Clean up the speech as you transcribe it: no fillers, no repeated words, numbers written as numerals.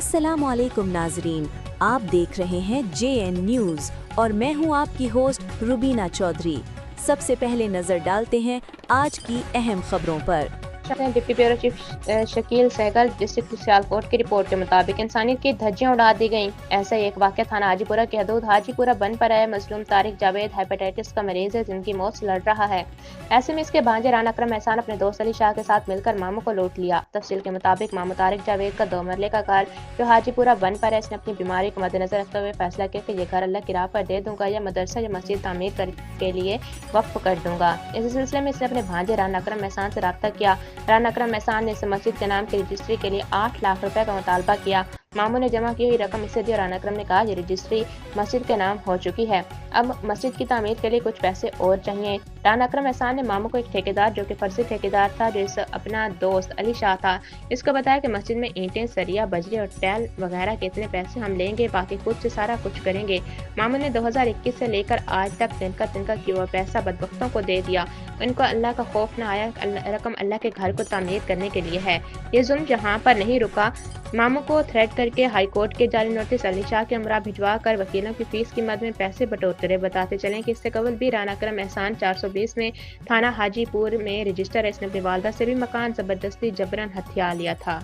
अस्सलाम वालेकुम नाजरीन, आप देख रहे हैं JN न्यूज़ और मैं हूं आपकी होस्ट रुबीना चौधरी। सबसे पहले नजर डालते हैं आज की अहम खबरों पर। Deputy bureau chief Shakeel Sehgal district Sialkot की रिपोर्ट के मुताबिक इंसानियत की धज्जियां उड़ा दी गईं। ऐसा ही एक वाक़या थाना हाजीपुरा की हदूद हाजीपुरा बन पर है। मजलूम तारिक जावेद हेपेटाइटिस का मरीज है जिनकी मौत से लड़ रहा है। ऐसे में इसके भांजे राना अकरम एहसान अपने दोस्त अली शाह के साथ मिलकर मामू को लूट लिया। तफसील के मुताबिक मामू तारिक जावेद का 2 मरले का घर जो हाजीपुरा बन पर है, इसने अपनी बीमारी को मद्देनजर रखते हुए फैसला किया कि ये घर अल्लाह की राह पर दे दूंगा या मदरसा या मस्जिद तामीर के लिए वक्फ कर दूंगा। इसी सिलसिले में इसने अपने भांजे राना अकरम एहसान से रब्ता किया। राना अकरम एहसान ने इस मस्जिद के नाम की रजिस्ट्री के लिए 8 लाख रुपए का मुतालबा किया। मामू ने जमा की हुई रकम इसे दी और राना अकरम ने कहा ये रजिस्ट्री मस्जिद के नाम हो चुकी है, अब मस्जिद की तामीर के लिए कुछ पैसे और चाहिए। राना अकरम एहसान ने मामू को एक ठेकेदार जो कि फर्जी ठेकेदार था, जो इस अपना दोस्त अली शाह था, इसको बताया कि मस्जिद में ईंटें, सरिया, बजरी और टैल वगैरह के इतने पैसे हम लेंगे, बाकी खुद से सारा कुछ करेंगे। मामू ने 2021 से लेकर आज तक तिनका किया हुआ पैसा बदबख्तों को दे दिया। इनको अल्लाह का खौफ न आया। रकम अल्लाह के घर को तामीर करने के लिए है। ये जुल्म जहाँ पर नहीं रुका, मामू को थ्रेट करके हाई कोर्ट के जाली नोटिस अली शाह के हमरा भिजवा कर वकीलों की फीस की मद में पैसे बटोरते रहे। बताते चलें कि इससे कबल भी राना अकरम एहसान 420 में थाना हाजीपुर में रजिस्टर है। इसने अपनी वालदा से भी मकान जबरदस्ती जबरन हथिया लिया था।